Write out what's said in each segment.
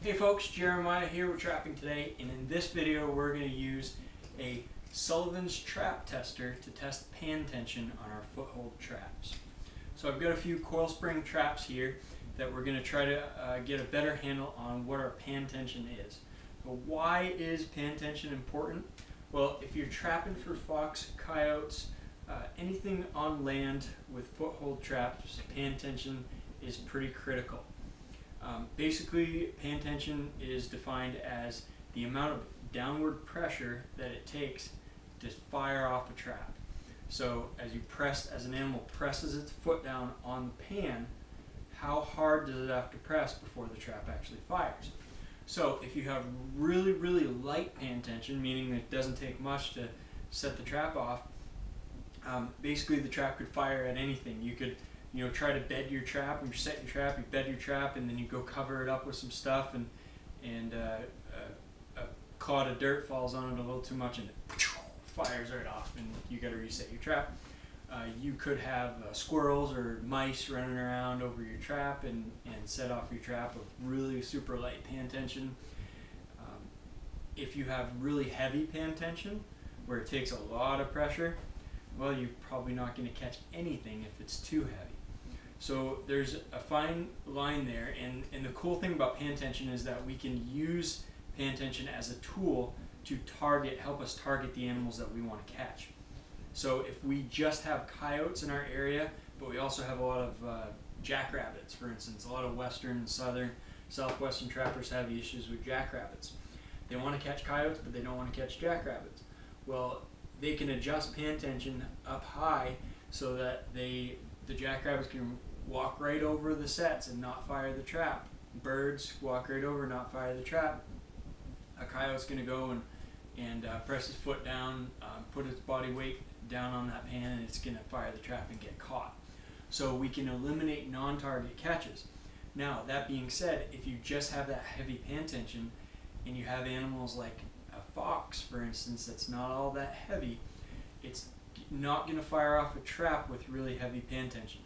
Hey folks, Jeremiah here with Trapping Today, and in this video we're going to use a Sullivan's trap tester to test pan tension on our foothold traps. So I've got a few coil spring traps here that we're going to try to get a better handle on what our pan tension is. So why is pan tension important? Well, if you're trapping for fox, coyotes, anything on land with foothold traps, pan tension is pretty critical. Basically, pan tension is defined as the amount of downward pressure that it takes to fire off a trap. So as an animal presses its foot down on the pan, how hard does it have to press before the trap actually fires? So if you have really, really light pan tension, meaning that it doesn't take much to set the trap off, basically the trap could fire at anything. You could try to bed your trap. When you set your trap, you bed your trap, and then you go cover it up with some stuff, and a clod of dirt falls on it a little too much, and it fires right off, and you got to reset your trap. You could have squirrels or mice running around over your trap and set off your trap with really super light pan tension. If you have really heavy pan tension, where it takes a lot of pressure, well, you're probably not going to catch anything if it's too heavy. So there's a fine line there, and the cool thing about pan tension is that we can use pan tension as a tool to help us target the animals that we want to catch. So if we just have coyotes in our area, but we also have a lot of jackrabbits, for instance, a lot of western, southern, southwestern trappers have issues with jackrabbits. They want to catch coyotes, but they don't want to catch jackrabbits. Well, they can adjust pan tension up high so that the jackrabbits can walk right over the sets and not fire the trap. Birds walk right over, not fire the trap. A coyote's going to go and press his foot down, put its body weight down on that pan, and it's going to fire the trap and get caught. So we can eliminate non-target catches. Now, that being said, if you just have that heavy pan tension and you have animals like a fox, for instance, that's not all that heavy, it's not going to fire off a trap with really heavy pan tension.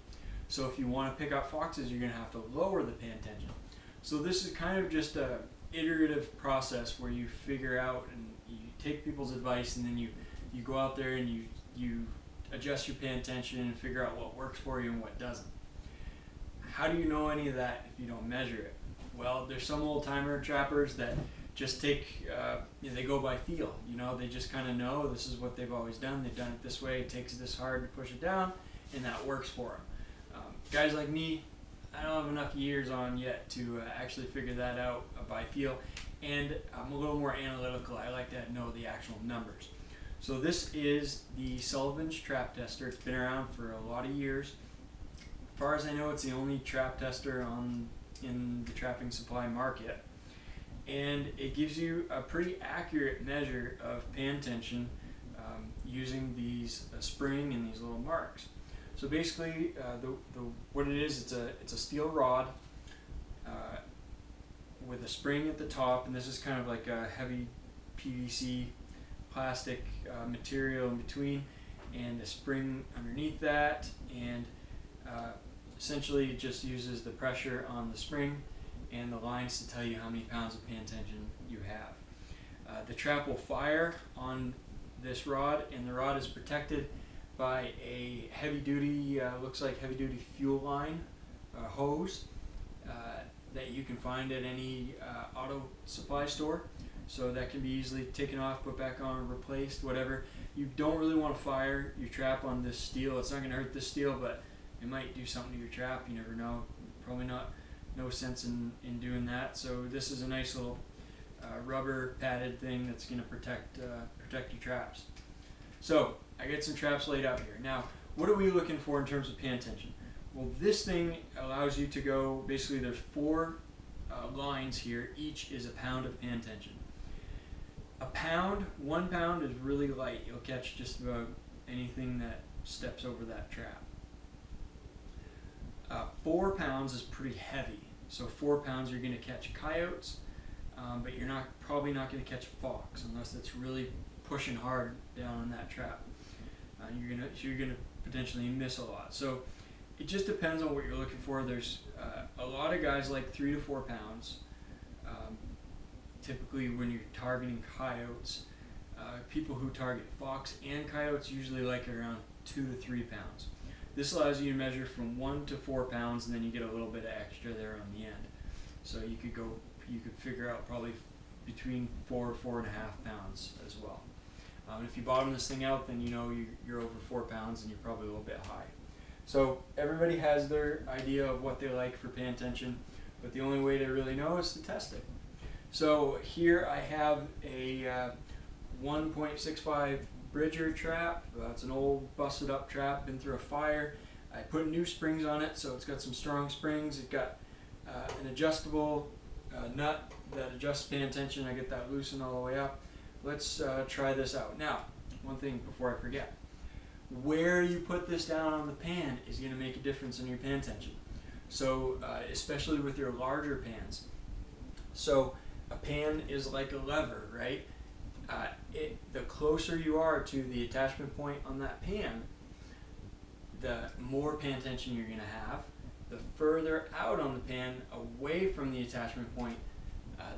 So if you want to pick up foxes, you're going to have to lower the pan tension. So this is kind of just a iterative process where you figure out and you take people's advice, and then you go out there and you adjust your pan tension and figure out what works for you and what doesn't. How do you know any of that if you don't measure it? Well, there's some old timer trappers that just take, they go by feel. They just kind of know this is what they've always done. They've done it this way. It takes this hard to push it down, and that works for them. Guys like me, I don't have enough years on yet to actually figure that out by feel, and I'm a little more analytical. I like to know the actual numbers. So this is the Sullivan's trap tester. It's been around for a lot of years. As far as I know, it's the only trap tester in the trapping supply market. And it gives you a pretty accurate measure of pan tension using these spring and these little marks. So basically, what it is, it's a steel rod with a spring at the top, and this is kind of like a heavy PVC plastic material in between, and a spring underneath that, and essentially it just uses the pressure on the spring and the lines to tell you how many pounds of pan tension you have. The trap will fire on this rod, and the rod is protected by a heavy-duty, looks like heavy-duty fuel line hose that you can find at any auto supply store. So that can be easily taken off, put back on, replaced, whatever. You don't really want to fire your trap on this steel. It's not going to hurt this steel, but it might do something to your trap. You never know. Probably no sense in doing that. So this is a nice little rubber padded thing that's going to protect your traps. So I get some traps laid out here. Now, what are we looking for in terms of pan tension? Well, this thing allows you to go, basically there's 4 lines here. Each is a pound of pan tension. 1 pound is really light. You'll catch just about anything that steps over that trap. 4 pounds is pretty heavy. So 4 pounds you're going to catch coyotes, but you're probably not going to catch a fox unless it's really pushing hard down on that trap. You're gonna potentially miss a lot. So it just depends on what you're looking for. There's a lot of guys like 3 to 4 pounds. Typically when you're targeting coyotes, people who target fox and coyotes usually like around 2 to 3 pounds. This allows you to measure from 1 to 4 pounds, and then you get a little bit of extra there on the end. So you could figure out probably between 4 to 4.5 pounds as well. If you bottom this thing out, then you know you're over 4 pounds and you're probably a little bit high. So everybody has their idea of what they like for pan tension, but the only way to really know is to test it. So here I have a 1.65 Bridger trap. It's an old busted up trap, been through a fire. I put new springs on it, so it's got some strong springs. It's got an adjustable nut that adjusts pan tension. I get that loosened all the way up. Let's try this out. Now, one thing before I forget. Where you put this down on the pan is going to make a difference in your pan tension. So, especially with your larger pans. So, a pan is like a lever, right? The closer you are to the attachment point on that pan, the more pan tension you're going to have. The further out on the pan, away from the attachment point,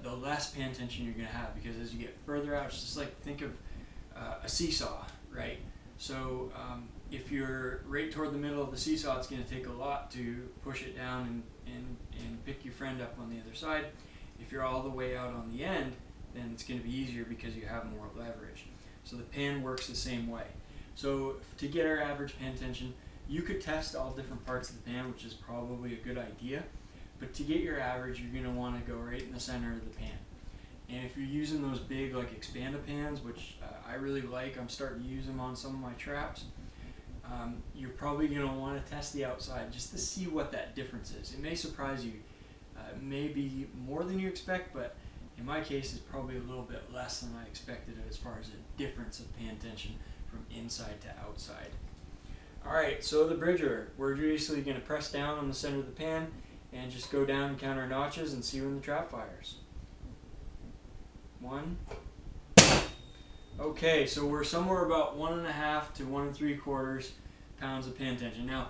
the less pan tension you're going to have, because as you get further out, it's just like, think of a seesaw, right? So if you're right toward the middle of the seesaw, it's going to take a lot to push it down and pick your friend up on the other side. If you're all the way out on the end, then it's going to be easier because you have more leverage. So the pan works the same way. So to get our average pan tension, you could test all different parts of the pan, which is probably a good idea. But to get your average, you're going to want to go right in the center of the pan. And if you're using those big like Expanda pans, which I really like, I'm starting to use them on some of my traps, you're probably going to want to test the outside just to see what that difference is. It may surprise you. It may be more than you expect, but in my case, it's probably a little bit less than I expected as far as a difference of pan tension from inside to outside. Alright, so the Bridger, we're basically going to press down on the center of the pan and just go down and count our notches and see when the trap fires. 1. Okay, so we're somewhere about 1.5 to 1 3/4 pounds of pan tension. Now,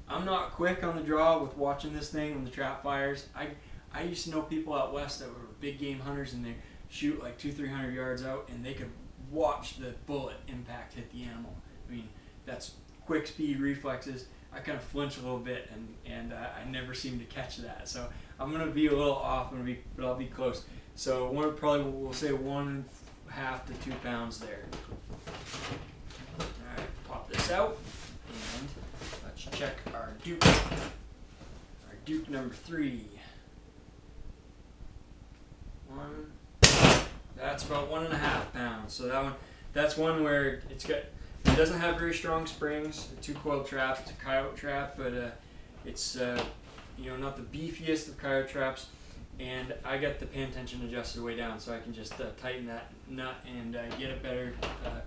I'm not quick on the draw with watching this thing when the trap fires. I used to know people out west that were big game hunters, and they shoot like 200-300 yards out, and they could watch the bullet impact hit the animal. I mean, that's quick speed reflexes. I kind of flinch a little bit, and I never seem to catch that. So I'm going to be a little off, but I'll be close. So we'll say 1.5 to 2 pounds there. All right, pop this out, and let's check our Duke. Our Duke number 3. That's about 1.5 pounds. So that's one where it doesn't have very strong springs. A 2-coil trap. It's a coyote trap, but it's not the beefiest of coyote traps. And I got the pan tension adjusted way down, so I can just tighten that nut and get it better.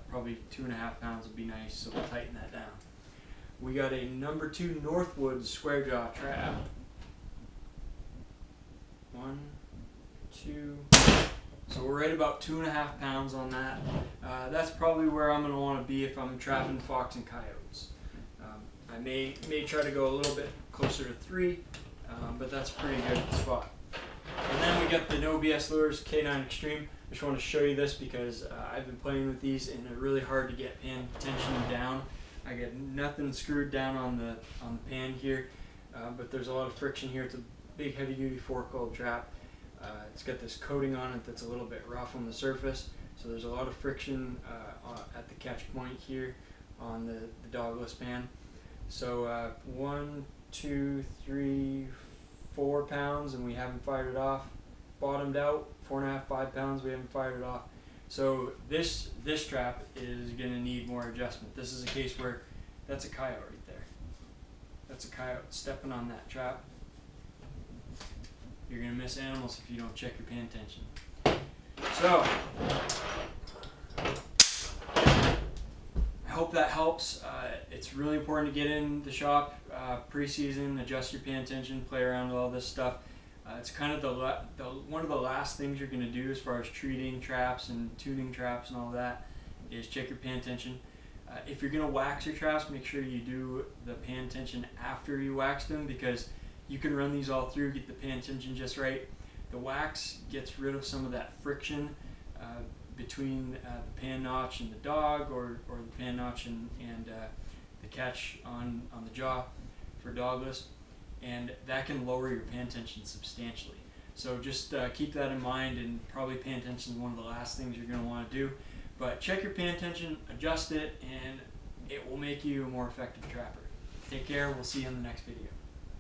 Probably 2.5 pounds would be nice, so we'll tighten that down. We got a number 2 Northwood square jaw trap. 1, 2. So we're right about 2.5 pounds on that. That's probably where I'm going to want to be if I'm trapping fox and coyotes. I may try to go a little bit closer to 3, but that's a pretty good spot. And then we got the No BS Lures K9 Extreme. I just want to show you this because I've been playing with these, and they're really hard to get pan tension down. I get nothing screwed down on the pan here, but there's a lot of friction here. It's a big heavy duty 4-coil trap. It's got this coating on it that's a little bit rough on the surface, so there's a lot of friction at the catch point here on the dogless pan. So 1, 2, 3, 4 pounds, and we haven't fired it off. Bottomed out, 4.5, 5 pounds, we haven't fired it off. So this trap is going to need more adjustment. This is a case where that's a coyote right there. That's a coyote stepping on that trap. You're going to miss animals if you don't check your pan tension. So, I hope that helps. It's really important to get in the shop pre-season, adjust your pan tension, play around with all this stuff. It's kind of one of the last things you're going to do as far as treating traps and tuning traps and all that is check your pan tension. If you're going to wax your traps, make sure you do the pan tension after you wax them, because you can run these all through, get the pan tension just right, The wax gets rid of some of that friction between the pan notch and the dog, or the pan notch and the catch on the jaw for dogless, and that can lower your pan tension substantially. So just keep that in mind, and probably pan tension is one of the last things you're going to want to do. But check your pan tension, adjust it, and it will make you a more effective trapper. Take care. We'll see you in the next video.